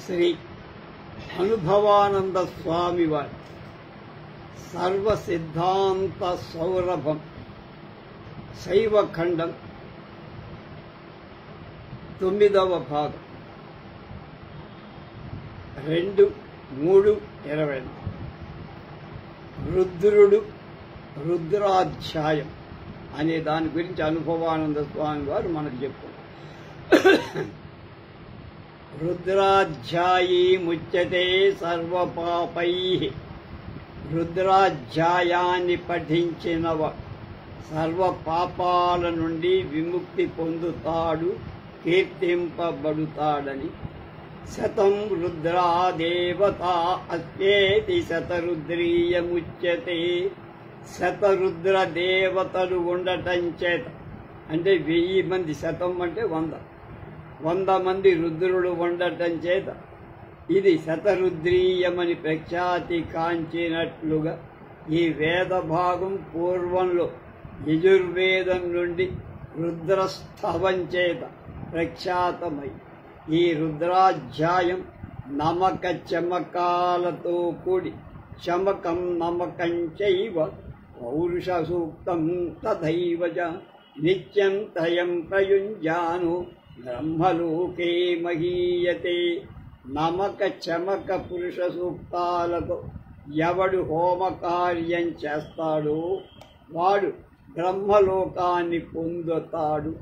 శ్రీ అనుభవానంద స్వామి వారి సర్వ సిద్ధాంత సౌరభం శైవఖండం 9వ భాగం 2-3-20 రుద్రుడు రుద్రాధ్యాయం అనే దాని గురించి అనుభవానంద స్వామి వారు మనకు చెప్పారు. రుద్రాధ్యాయీ ముచ్యతే సర్వపాపై. రుద్రాధ్యాయాన్ని పఠించినవ సర్వ పాపాల నుండి విముక్తి పొందుతాడు, కీర్తింపబడుతాడని. శతం రుద్రా దేవతా అస్యేతి శతరుద్రీయముచ్యతే. శతరుద్ర దేవతలు ఉండటం చేత, అంటే 1000 మంది, శతం అంటే 100 మంది రుద్రుడు ఉండటం చేత ఇది శతరుద్రీయమని ప్రఖ్యాతి కాంచినట్లుగా ఈ వేద భాగం పూర్వంలో యజుర్వేదం నుండి రుద్రస్థవం చేత ప్రఖ్యాతమై ఈ రుద్రాధ్యాయం నమక చమకాలతో కూడి చమకం నమకం చైవ పౌరుష సూక్తం తథైవచ నిత్యం త్రయం ప్రయుంజాను బ్రహ్మలోకే మహీయతే. నమక చమక పురుష సూక్తాలతో ఎవడు హోమకార్యం చేస్తాడో వాడు బ్రహ్మలోకాన్ని పొందుతాడు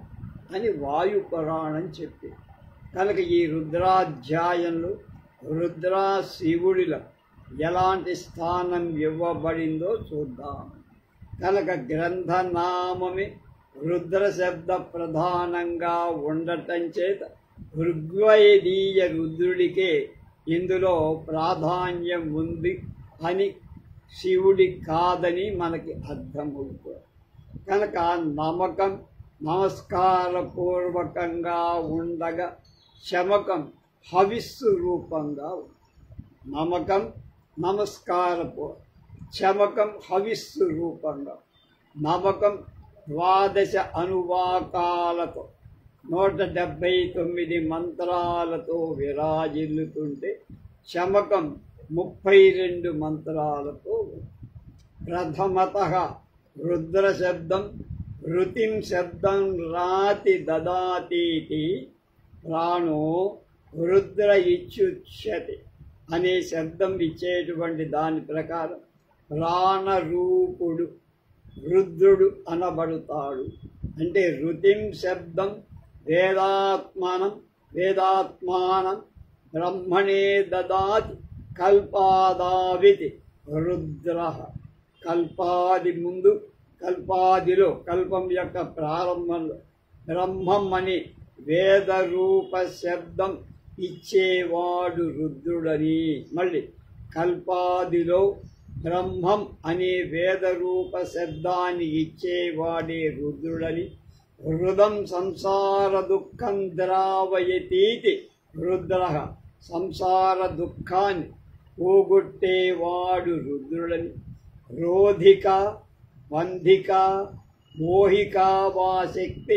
అని వాయు పురాణం చెప్పింది. కనుక ఈ రుద్రాధ్యాయంలో రుద్రా శివుడిలో ఎలాంటి స్థానం ఇవ్వబడిందో చూద్దాం. కనుక గ్రంథనామమే రుద్ర శబ్ద ప్రధానంగా ఉండటం చేత ఋగ్వేదీయ రుద్రుడికే ఇందులో ప్రాధాన్యం ఉంది అని, శివుడి కాదని మనకి అర్థమవుతుంది. కనుక నమకం నమస్కారపూర్వకంగా ఉండగా శమకం హవిస్సు రూపంగా ఉంది. నమకం నమస్కారపూర్వ, శమకం హవిస్సు రూపంగా. నమకం 12 అనువాకాలతో 179 మంత్రాలతో విరాజిల్లుతుంటే శమకం 32 మంత్రాలతో. ప్రథమతః రుద్ర శబ్దం రుతిం శబ్దం రాతి దదాతీతి ప్రాణో రుద్ర ఇచ్యుచ్యతే అనే శబ్దం ఇచ్చేటువంటి దాని ప్రకారం ప్రాణరూపుడు రుద్రుడు అనబడుతాడు. అంటే రుతిం శబ్దం వేదాత్మానం బ్రహ్మణే దదాతి కల్పాదావితి రుద్ర. కల్పాది ముందు, కల్పాదిలో, కల్పం యొక్క ప్రారంభంలో బ్రహ్మం అని వేదరూప శబ్దం ఇచ్చేవాడు రుద్రుడని, మళ్ళీ కల్పాదిలో బ్రహ్మం అనే వేదరూప శబ్దాన్ని ఇచ్చేవాడే రుద్రుడని. హృదం సంసార దుఃఖం ద్రావయతీతి రుద్ర. సంసార దుఃఖాన్ని పోగొట్టేవాడు రుద్రుడని. రోధిక వంధిక మోహిక వా శక్తి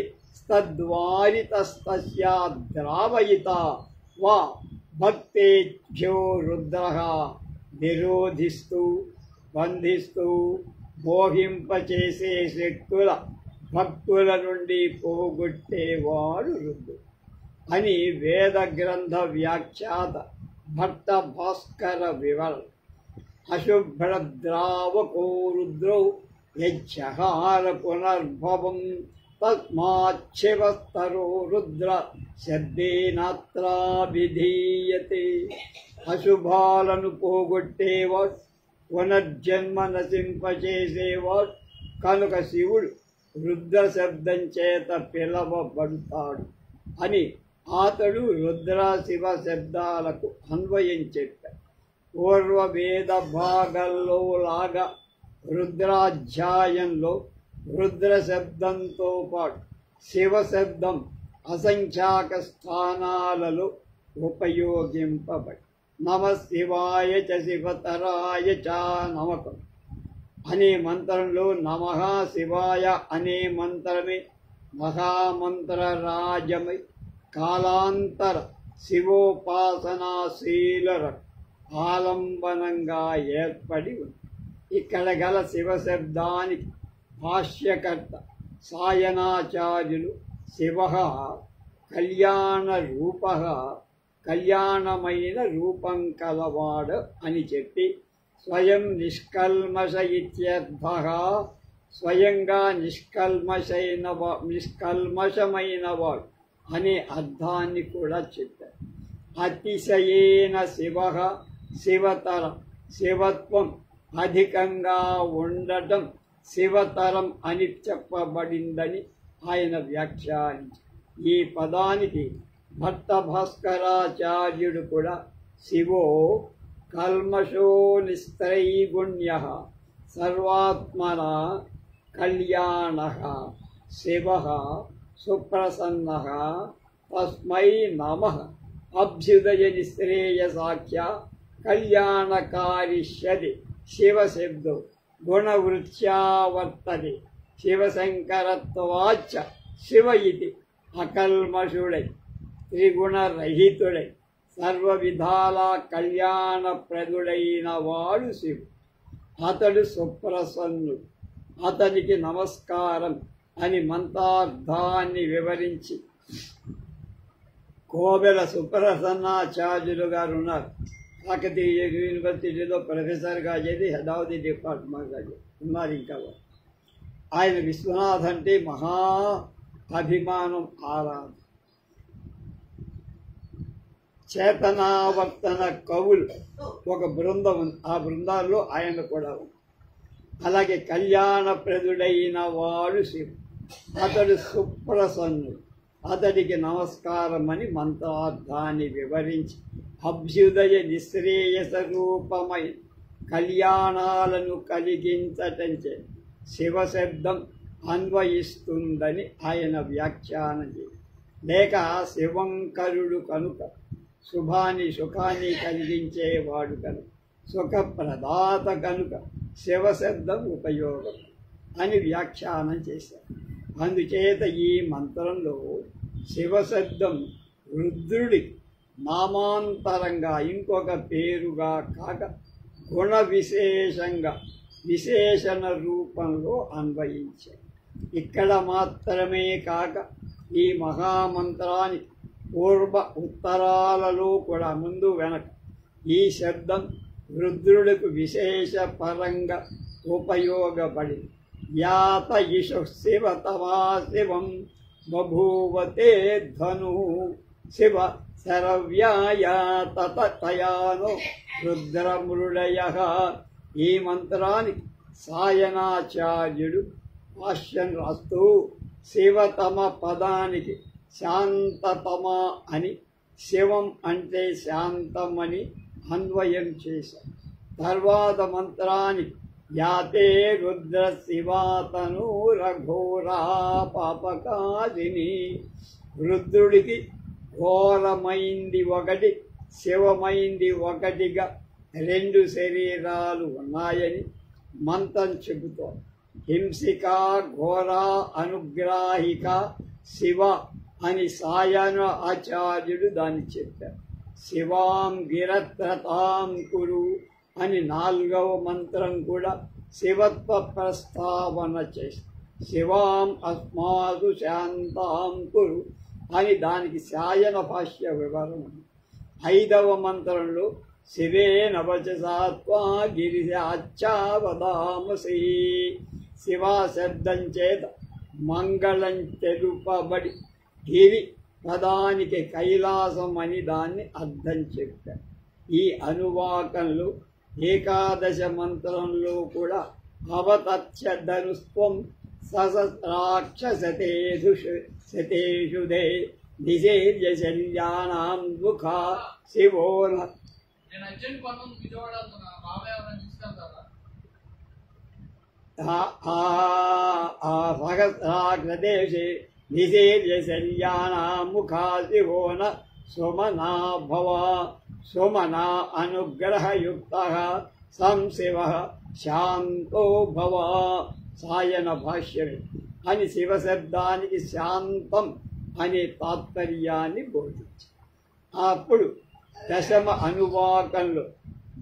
తద్వారితస్తస్యా ద్రావయిత వా భక్తేభ్యో రుద్ర. నిరోధిస్తూ, బంధిస్తూ, మోహింపచేసే శక్తుల భక్తుల నుండి పోగొట్టేవాడు రుద్రుడు అని వేద గ్రంథ వ్యాఖ్యాత భట్ట భాస్కర వివరణ. అశుభ్రద్రావకో రుద్రో యజ్జహార పునర్భవం తస్మాచ్చివస్తరో రుద్ర శబ్దేనాత్రాభిధీయతే. అశుభాలను పోగొట్టేవాడు, పునర్జన్మ నశింపచేసేవాడు కనుక శివుడు రుద్ర శబ్దం చేత పిలవబడతాడు అని అతడు రుద్ర శివ శబ్దాలకు అన్వయం చెప్పాడు. పూర్వ వేద భాగంలో లాగా రుద్రాధ్యాయంలో రుద్ర శబ్దంతో పాటు శివ శబ్దం అసంఖ్యాక స్థానాలలో ఉపయోగింపబడి నమ శివాయ చ శివతరాయ చ నమకం అనే మంత్రంలో నమః శివాయ అనే మంత్రమే మహామంత్ర రాజమై కాలాంతర శివోపాసనాశీలులకు ఆలంబనంగా ఏర్పడి ఉంది. ఇక్కడ గల శివశబ్దానికి భాష్యకర్త సాయనాచార్యులు శివ కళ్యాణ రూప, కళ్యాణమైన రూపం కలవాడు అని చెప్పి స్వయం నిష్కల్మష ఇత్యర్థ, స్వయంగా నిష్కల్మషమైనవాడు అనే అర్థాన్ని కూడా చెప్పారు. అతిశయేన శివ, శివతరం, శివత్వం అధికంగా ఉండటం శివతరం అని చెప్పబడిందని ఆయన వ్యాఖ్యానించారు. ఈ పదానికి భట్ట భాస్కరాచార్యుడు కూడా శివో కల్మషో నిస్త్రైగుణ్య సర్వాత్మన కళ్యాణ శివ సుప్రసన్న తస్మై నమః అభ్యుదయ నిశ్రేయసాఖ్య కళ్యాణకారిష్యతి శివశబ్దో గుణవృత్యా వర్తతే శివశంకరత్వాచ్చ శివ ఇది అకల్మషుడై త్రిగుణరహితుడై సర్వ విధాల కళ్యాణప్రదుడైన వాడు శివుడు. అతడు సుప్రసన్నుడు. అతనికి నమస్కారం అని మంత్రార్థాన్ని వివరించి కోవెల సుప్రసన్నాచార్యులు గారు ఉన్నారు. కాకతీయ యూనివర్సిటీలో ప్రొఫెసర్గా చేసి హెడ్ ఆఫ్ ది డిపార్ట్మెంట్గా ఉన్నారు. ఇంకా ఆయన విశ్వనాథ్ అంటే మహా అభిమానం, ఆరాధన. చేతనావర్తన కవులు ఒక బృందం ఉంది. ఆ బృందాల్లో ఆయన కూడా ఉంది. అలాగే కళ్యాణప్రదుడైన వాడు శివుడు. అతడు సుప్రసన్నుడు. అతడికి నమస్కారం అని మంత్రార్థాన్ని వివరించి అభ్యుదయ నిశ్రేయస రూపమై కళ్యాణాలను కలిగించటంచే శివశబ్దం అన్వయిస్తుందని ఆయన వ్యాఖ్యానం చేశారు. లేక శివంకరుడు కనుక శుభాన్ని సుఖాన్ని కలిగించేవాడు కనుక సుఖప్రదాత కనుక శివశబ్దం ఉపయోగం అని వ్యాఖ్యానం చేశారు. అందుచేత ఈ మంత్రంలో శివశబ్దం రుద్రుడి నామాంతరంగా ఇంకొక పేరుగా కాక గుణ విశేషంగా విశేషణ రూపంలో అన్వయించారు. ఇక్కడ మాత్రమే కాక ఈ మహామంత్రానికి పూర్వ ఉత్తరాలలో కూడా ముందు వెనక ఈ శబ్దం రుద్రుడికి విశేష పరంగా ఉపయోగపడింది. యాత ఇషు శివతమా శివం బభూవతే ధను శివ శరవ్యాయ తతయానో రుద్రమృడయ. ఈ మంత్రానికి సాయనాచార్యుడు భాష్యం రాస్తూ శివతమ పదానికి శాంతతమ అని, శివం అంటే శాంతం అని అన్వయం చేశారు. తర్వాత మంత్రానికి యాతే రుద్ర శివాతను రఘోరా పాపకాదిని. రుద్రుడికి ఘోరమైంది ఒకటి, శివమైంది ఒకటిగా రెండు శరీరాలు ఉన్నాయని మంత్రం చెబుతోంది. హింసిక ఘోర అనుగ్రాహిక శివ అని సాయన ఆచార్యుడు దాన్ని చెప్పారు. శివాం గిరత్రతాం కురు అని 4వ మంత్రం కూడా శివత్వ ప్రస్తావన చేస్తారు. శివాం అస్మాసు శాంతాం కురు అని దానికి సాయన భాష్య వివరణ. 5వ మంత్రంలో శివే నవచసాత్వా గిరిశాచ్చావదామసి. శివా శబ్దం చేత మంగళం తెలుపబడి గిరి పదానికి కైలాసం అని దాన్ని అర్థం చెప్పారు. ఈ అనువాకంలో ఏకాదశ మంత్రంలో కూడా అవతత్య ధనుస్త్వం సహస్రాక్షశతేషు దే నిషేధ్య శల్యానాం ముఖా శివో. సహస్రాగ్రదేశే నిషేధ్య శల్యానాం ముఖా శివో న సుమనా భవ. సుమనా అనుగ్రహయుక్త సంశివ శాంతో భవ. సాయన భాష్యమే అని శివశబ్దానికి శాంతం అనే తాత్పర్యాన్ని బోధించి అప్పుడు దశమ అనువాకంలో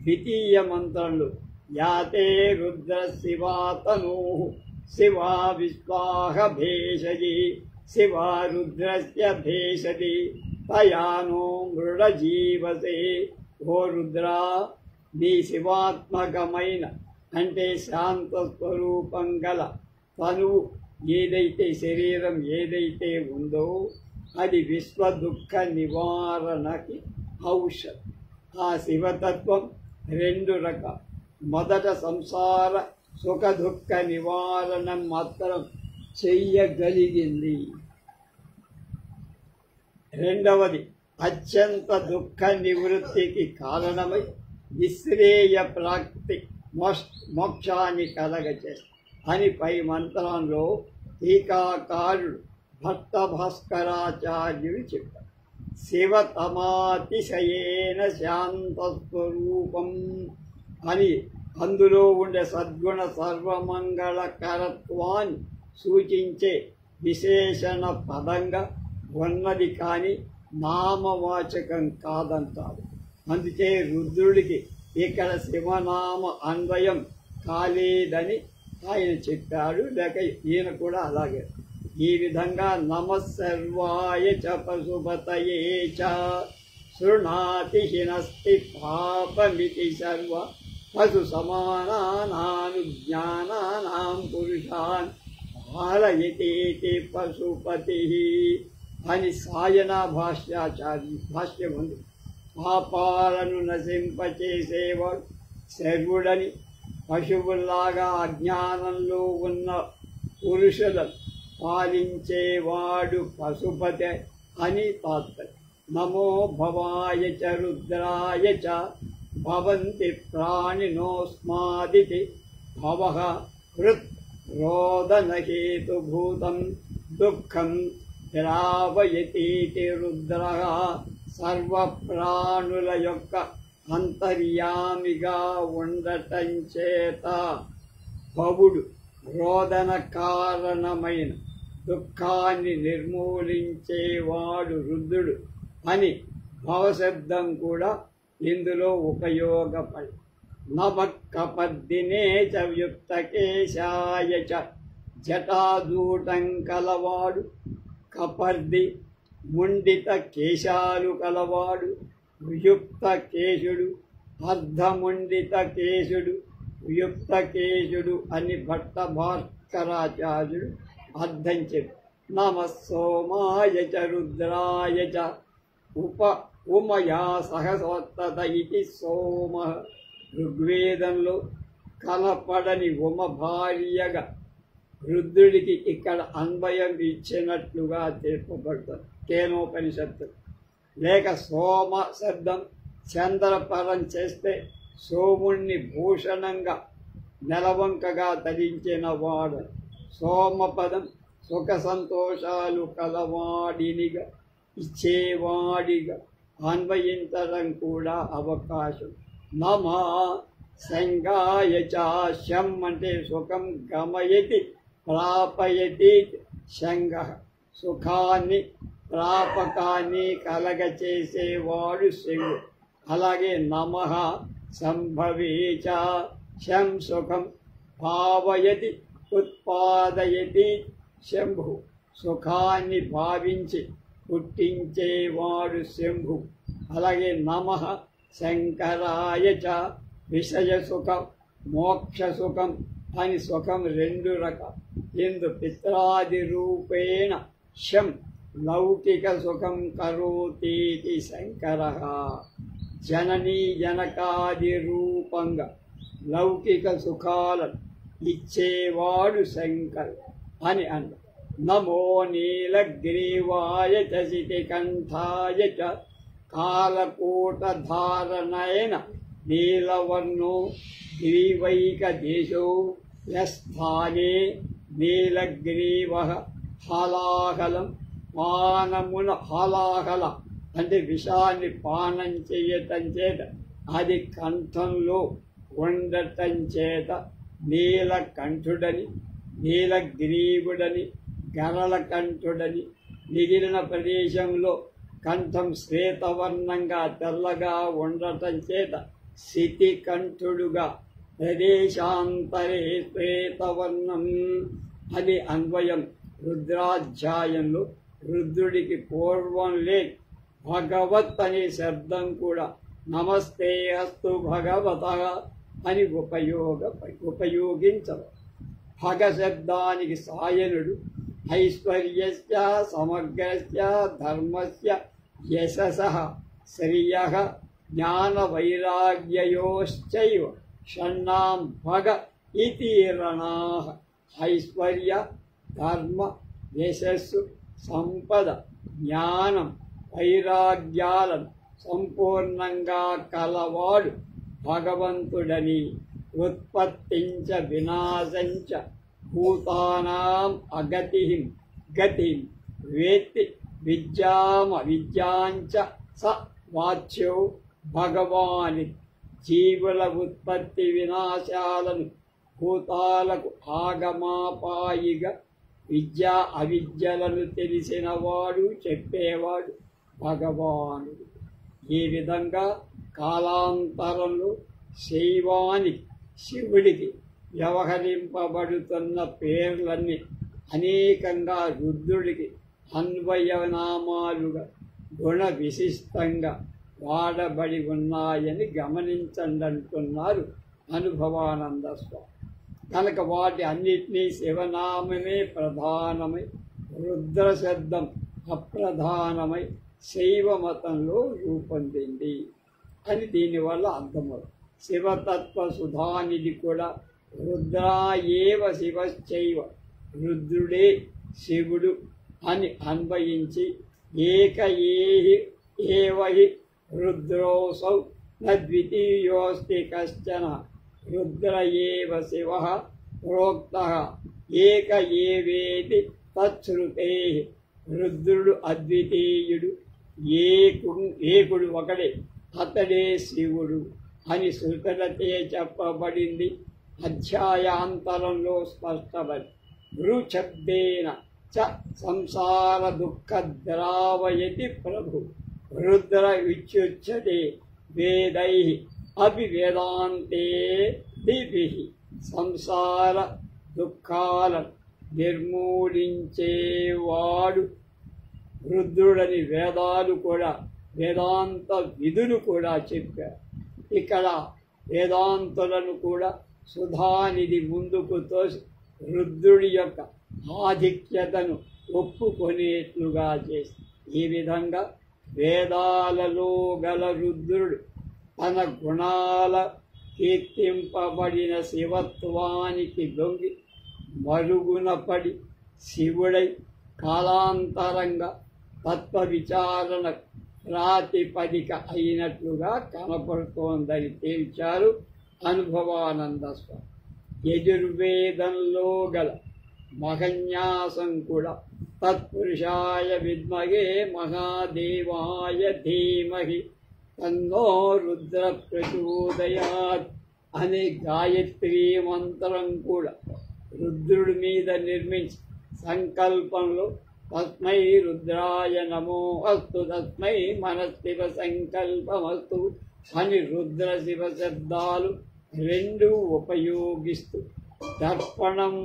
ద్వితీయ మంత్రంలో యాతే రుద్ర శివాతనూ శివా విశ్వాహ భేషజి శివా రుద్రస్య భేషజి తయానో మృడజీవసే. ఓ రుద్రా, నీ శివాత్మకమైన అంటే శాంత స్వరూపం గల తనువు ఏదైతే శరీరం ఏదైతే ఉందో అది విశ్వ దుఃఖ నివారణకి ఔషధం. ఆ శివతత్వం రెండు రకాలు. మొదట సంసార సుఖ దుఃఖ నివారణం మాత్రం చెయ్యగలిగింది. రెండవది అత్యంత దుఃఖ నివృత్తికి కారణమై విశ్రేయ ప్రాప్తి మోక్షాన్ని కలగచేస్తుంది అని పై మంత్రంలో టీకాకారుడు భట్ట భాస్కరాచార్యుడు చెప్పారు. శివతమాతిశయేన శాంతస్వరూపం అని అందులో ఉండే సద్గుణ సర్వమంగళకరత్వాన్ని సూచించే విశేషణ పదంగా ఉన్నది కానీ నామవాచకం కాదంటారు. అందుకే రుద్రుడికి ఇక్కడ శివనామ అన్వయం కాలేదని ఆయన చెప్పాడు. లేక ఈయన కూడా అలాగే. ఈ విధంగా నమస్సర్వాయ చ పశుపతయే చ శృణాతి హినస్తి పాపమితి సర్వ పశు సమానానాను జ్ఞానానాం పురుషాన్ పాలయతేతి పశుపతి అని సాయన భాష్యం ఉంది. పాపాలను నశింపచేసేవాడు శర్వుడని, పశువుల్లాగా అజ్ఞానంలో ఉన్న పురుషులను పాలించేవాడు పశుపతి అని తాత్పర్యం. నమో భవాయ చ రుద్రాయ చ భవంతి ప్రాణినోస్మాదితి భవః హృత్ రోదనహేతుభూతం దుఃఖం ద్రావయతీతి రుద్రః సర్వప్రాణుల యొక్క అంతర్యామిగా ఉండటం చేత భవుడు రోదన కారణమైన దుఃఖాన్ని నిర్మూలించేవాడు రుద్రుడు అని భవశబ్దం కూడా ఇందులో ఉపయోగపడి. నమక్కపద్దినే చ వ్యుక్తకేశాయ చ జటాదూటం కలవాడు కపర్ది, ముండిత కేశాలు కలవాడు వియుక్త కేశుడు, అర్ధముండిత కేశుడు వియుక్త కేశుడు అని భట్ట భాస్కరాచార్యుడు అర్థం చెప్పి. నమ సోమాయ చ రుద్రాయ చ ఉమయా సహసోత్తత ఇది సోమ. ఋగ్వేదంలో కనపడని ఉమ భార్యగా రుద్రుడికి ఇక్కడ అన్వయం ఇచ్చినట్లుగా తెలుపబడుతుంది కేనోపనిషత్తు. లేక సోమ శబ్దం చంద్రపరం చేస్తే సోముణ్ణి భూషణంగా నెలవంకగా ధరించిన వాడు. సోమపదం సుఖ సంతోషాలు కలవాడినిగా ఇచ్చేవాడిగా అన్వయించడం కూడా అవకాశం. నమ సంగాయ చ శం అంటే సుఖం గమయతి ప్రాపయతి శంగ సుఖాన్ని ప్రాపకాన్ని కలగచేసేవాడు శివుడు. అలాగే నమ సంభవే చ శం సుఖం భావయతి ఉత్పాదయతి శంభు సుఖాన్ని భావించి పుట్టించేవాడు శంభు. అలాగే నమ శంకరాయ చ విషయ సుఖం మోక్ష సుఖం అని సుఖం రెండు రకాలు. ఇందు పిత్రాది రూపేణ శం లౌకిక సుఖం కరోతీతి శంకర. జననీ జనకాది రూపంగా లౌకిక సుఖాలను ఇచ్చేవాడు శంకరు అని అన్న. నమో నీలగ్రీవాయ చ శితికంఠాయ చ కాలకూటధారణేన నీలవర్ణో గ్రీవైకదేశో యస్థానే నీలగ్రీవ హలాహలం పానమున హలాహల అంటే విషాన్ని పానం చేయటం చేత అది కంఠంలో ఉండటం చేత నీలకంఠుడని, నీలగ్రీవుడని, గరళకంఠుడని, మిగిలిన ప్రదేశంలో కంఠం శ్వేతవర్ణంగా తెల్లగా ఉండటం చేత శితికంఠుడుగా, ప్రదేశాంతరే శ్వేతవర్ణం అది అన్వయం. రుద్రాధ్యాయంలో రుద్రుడికి పూర్వం లేని భగవత్ అనే శబ్దం కూడా నమస్తే అస్తు భగవత అని ఉపయోగించరు. భగ శబ్దానికి సాయనుడు ఐశ్వర్యస్య సమగ్రస్య ధర్మస్య యశసః శ్రియః జ్ఞాన వైరాగ్యయోశ్చైవ షణ్ణాం భగ ఇతి రణాః. ఐశ్వర్య, ధర్మ, యశస్సు, సంపద, జ్ఞానం, వైరాగ్యాలను సంపూర్ణంగా కలవాడు భగవంతుడని. ఉత్పత్తించ వినాశంచ భూతానాం అగతిం గతిం వేత్తి విద్యాంచ స వాచ్యో భగవాని. జీవుల ఉత్పత్తి వినాశాలను, భూతాలకు ఆగమాపాయిగా విద్యా అవిద్యలను తెలిసినవాడు, చెప్పేవాడు భగవానుడు. ఈ విధంగా కాలాంతరంలో శైవానికి, శివుడికి వ్యవహరింపబడుతున్న పేర్లన్నీ అనేకంగా రుద్రుడికి అన్వయనామాలుగా గుణ విశిష్టంగా వాడబడి ఉన్నాయని గమనించండి అంటున్నారు అనుభవానంద స్వామి. కనుక వాటి అన్నిటినీ శివనామమే ప్రధానమై, రుద్ర శబ్దం అప్రధానమై శైవ మతంలో రూపొందింది అని దీనివల్ల అర్థమవుతుంది. శివతత్వ సుధానిధి కూడా రుద్రా ఏవ శివశ్చైవ, రుద్రుడే శివుడు అని అన్వయించి ఏక ఏవహి రుద్రోసౌ నద్వితీయోస్తి కశ్చన రుద్ర ఏవ శివః ప్రోక్తః ఏక ఏవేతి తచ్ఛృతే. రుద్రుడు అద్వితీయుడు, ఏకుడు ఒకడే, అతడే శివుడు అని శృతులచే చెప్పబడింది. అధ్యాయాంతరంలో స్పష్టపడి రుశబ్దేన చ సంసార దుఃఖ ద్రావయతి ప్రభు రుద్ర ఇత్యుచ్యతే వేదై అపి వేదాంతే దిభిః. సంసార దుఃఖాలను నిర్మూలించేవాడు రుద్రుడని వేదాలు కూడా, వేదాంత విధులు కూడా చెప్పారు. ఇక్కడ వేదాంతులను కూడా సుధానిధి ముందుకు తోసి రుద్రుడి యొక్క ఆధిక్యతను ఒప్పుకొనేట్లుగా చేసి, ఈ విధంగా వేదాలలో గల రుద్రుడు తన గుణాల కీర్తింపబడిన శివత్వానికి లొంగి మరుగున పడి శివుడై కాలాంతరంగా తత్వ విచారణ ప్రాతిపదిక అయినట్లుగా కనపడుతోందని తేల్చారు అనుభవానంద స్వామి. యజుర్వేదంలో గల మహన్యాసం కూడా తత్పురుషాయ విద్మహే మహాదేవాయ ధీమహి తన్నో రుద్ర ప్రచోదయాత్ అనే గాయత్రీ మంత్రం కూడా రుద్రుడి మీద నిర్మించి సంకల్పంలో తస్మై రుద్రాయ నమో అస్తు, తస్మై మనశివ సంకల్పమస్తు అని రుద్ర శివ శబ్దాలు రెండు ఉపయోగిస్తూ తర్పణం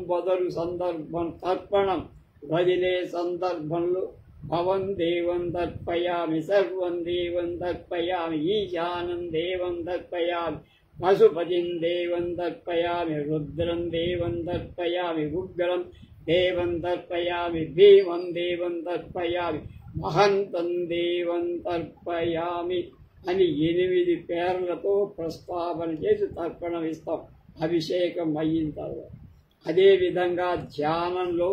వదిలే సందర్భంలో భవం దేవం తర్పయామి, సర్వం దేవం తర్పయామి, ఈశానం దేవం తర్పయామి, పశుపతిం దేవం తర్పయామి, రుద్రం దేవం తర్పయామి, ఉగ్రం దేవం తర్పయామి, భీమం దేవం తర్పయామి, మహంతం దేవం తర్పయామి అని 8 పేర్లతో ప్రస్తావన చేసి తర్పణం ఇస్తాం అభిషేకం అయిన తర్వాత. అదేవిధంగా ధ్యానంలో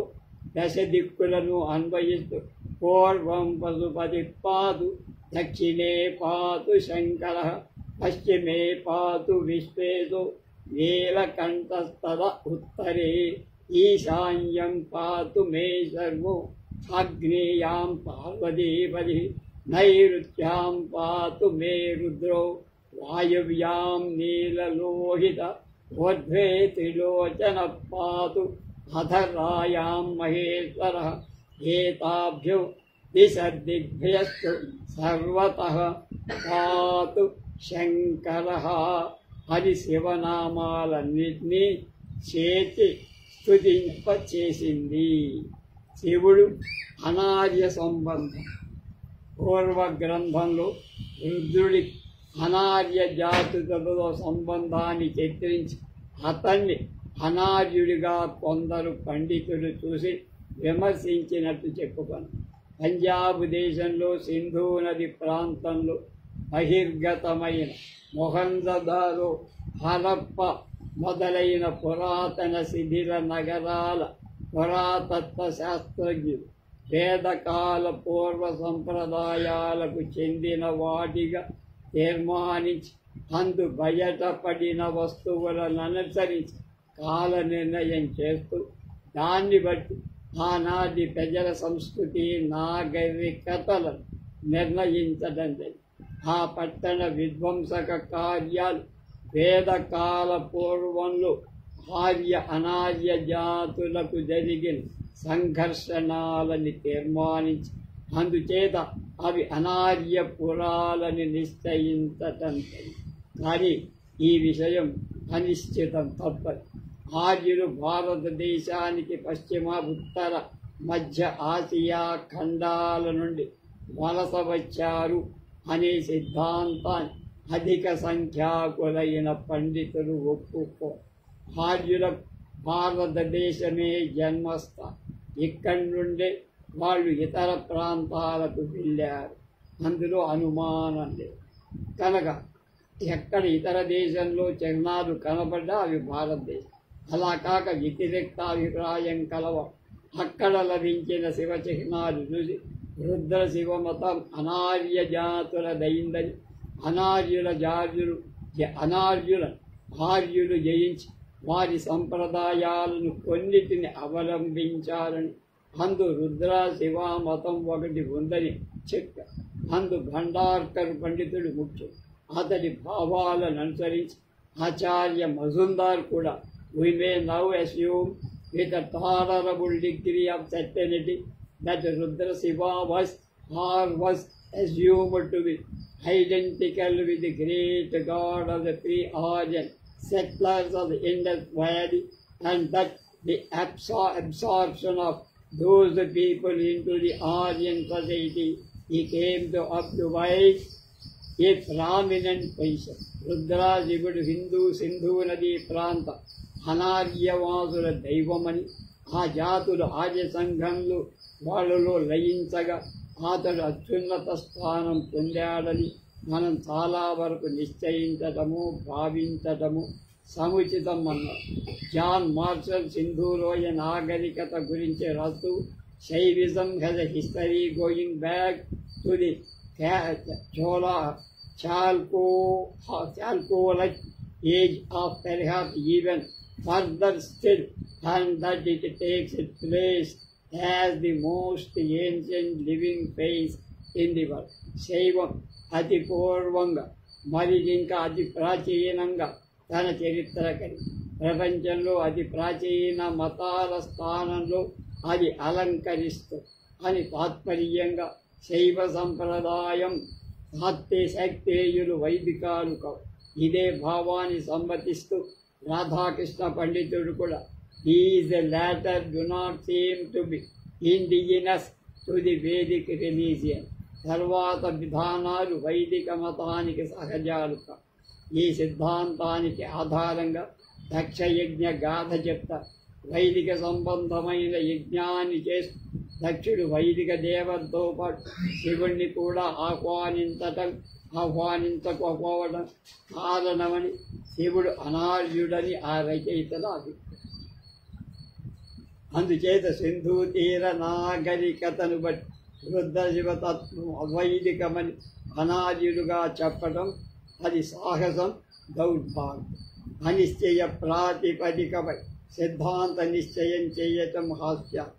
దశ దిక్కులను అన్వయిస్తూ పూర్వం పశుపతి పాతు, దక్షిణే పాతు శంకర, పశ్చిమే పాతు విశ్వేశో, నీలకంఠస్తద ఉత్తరే, ఈశాన్యం పాతు మే సర్వో, ఆగ్నేయాం పార్వతీపతి, నైరుత్యాం పాతు మే రుద్రో, వాయవ్యాం నీలలోహిత, ఊర్ధ్వే త్రిలోచన పాతు, అధరాయాం మహేశ్వర. ఏతాభ్యో దిశదిగ్భ్యస్తు సర్వతః పాతు శంకరః. హరి శివనామాలన్నింటినీ చేతి స్తుతింపచేసింది. శివుడు అనార్య సంబంధం. పూర్వ గ్రంథంలో రుద్రుడి అనార్య జాతులతో సంబంధాన్ని చిత్రించి అతన్ని అనార్యుడిగా కొందరు పండితులు చూసి విమర్శించినట్టు చెప్పుకొని పంజాబ్ దేశంలో సింధు నది ప్రాంతంలో బహిర్గతమైన మొహంజదారో, హరప్ప మొదలైన పురాతన శిథిల నగరాల పురాతత్వ శాస్త్రజ్ఞులు వేదకాల పూర్వ సంప్రదాయాలకు చెందిన వాటిగా తీర్మానించి అందు బయటపడిన వస్తువులను అనుసరించి కాల నిర్ణయం చేస్తూ దాన్ని బట్టి ఆనాటి ప్రజల సంస్కృతి నాగరికతలను నిర్ణయించడం జరిగింది. ఆ పట్టణ విధ్వంసక కార్యాలు వేదకాల పూర్వంలో ఆర్య అనార్య జాతులకు జరిగిన సంఘర్షణాలని తీర్మానించి అందుచేత అవి అనార్య పురాలని నిశ్చయించటం. కానీ ఈ విషయం అనిశ్చితం తప్పదు. ఆర్యులు భారతదేశానికి పశ్చిమ, ఉత్తర, మధ్య ఆసియా ఖండాల నుండి వలస వచ్చారు అనే సిద్ధాంతాన్ని అధిక సంఖ్యాకులైన పండితులు ఒప్పుకో. ఆర్యులకు భారతదేశమే జన్మస్థానం. ఇక్కడి నుండే వాళ్ళు ఇతర ప్రాంతాలకు వెళ్ళారు. అందులో అనుమానం లేదు. కనుక ఎక్కడ ఇతర దేశంలో చిహ్నాలు కనబడ్డా అవి భారతదేశం. అలా కాక వ్యతిరేక్తాభిప్రాయం కలవ అక్కడ లభించిన శివ చిహ్నాలు చూసి రుద్ర శివమతం అనార్య జాతులదైందని ఆర్యులు జయించి వారి సంప్రదాయాలను కొన్నిటిని అవలంబించాలని అందు రుద్ర శివ మతం ఒకటి ఉందని చెప్పారు. అందు భండార్కర్ పండితుడు ముఖ్యం. అతడి భావాలను అనుసరించి ఆచార్య మజుందార్ కూడా we may now assume with a tolerable degree of certainty that Rudra Shiva was assumed to be identical with the great god of the pre-Aryan settlers of the Indus Valley, and that the absorption of those people into the Aryan society he came to occupy a prominent position. Rudra శివుడు హిందూ సింధు నదీ ప్రాంత అనార్యవాసుల దైవమని, ఆ జాతులు ఆర్య సంఘంలో వాళ్ళలో లయించగా అతడు అత్యున్నత స్థానం పొందాడని మనం చాలా వరకు నిశ్చయించటము భావించటము సముచితం అన్నారు. జాన్ మార్షల్ సింధూలోయ నాగరికత గురించి రాస్తూ Shaivism has a history going back to the Chalcolite age of perhaps even further still, and that it takes its place as the most ancient living phase in the world. Shaivam అతి పూర్వంగా మరి ఇంకా అతి ప్రాచీనంగా తన చరిత్ర కలిగి ప్రపంచంలో అతి ప్రాచీన మతాల స్థానంలో అది అలంకరిస్తూ అని తాత్పర్యంగా శైవ సంప్రదాయం శాక్తేయులు వైదికాలు కావు. ఇదే భావాన్ని సమ్మతిస్తూ రాధాకృష్ణ పండితుడు కూడా these latter do not seem to be indigenous to the Vedic religion. తర్వాత విధానాలు వైదిక మతానికి సహజాలు కావు. ఈ సిద్ధాంతానికి ఆధారంగా దక్షయజ్ఞ గాథ చెప్తారు. వైదిక సంబంధమైన యజ్ఞాన్ని చేస్తూ దక్షుడు వైదిక దేవతతో పాటు శివుణ్ణి కూడా ఆహ్వానించకపోవడం కారణమని శివుడు అనార్యుడని ఆ రచయితల అభిప్రాయం. అందుచేత సింధు తీర నాగరికతను బట్టి రుద్ర శివతత్వం అవైదికమని అనార్యుడుగా చెప్పడం అది సాహసం, దౌర్భాగ్యం. అనిశ్చయ ప్రాతిపదికపై సిద్ధాంత నిశ్చయం చేయటం హాస్యం.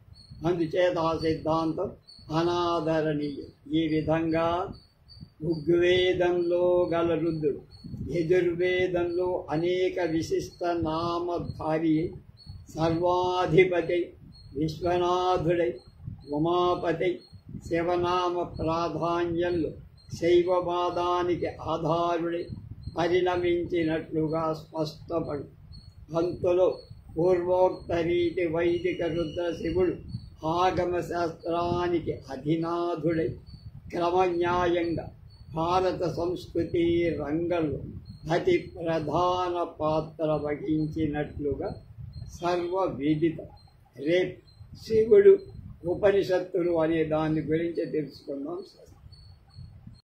అందుచేత ఆ సిద్ధాంతం అనాదరణీయం. ఈ విధంగా ఋగ్వేదంలో గల రుద్రుడు యజుర్వేదంలో అనేక విశిష్ట నామధారి సర్వాధిపతి విశ్వనాథుడై ఉమాపతి శివనామ ప్రాధాన్యంలో శైవవాదానికి ఆధారుడి పరిణమించినట్లుగా స్పష్టపడు. అంతలో పూర్వోక్త రీతి వైదిక రుద్ర శివుడు ఆగమ శాస్త్రానికి అధినాథుడై క్రమన్యాయంగా భారత సంస్కృతి రంగంలో అతి ప్రధాన పాత్ర వహించినట్లుగా సర్వవిదితం. రేపు శివుడు ఉపనిషత్తులు అనే దాని గురించి తెలుసుకుందాం.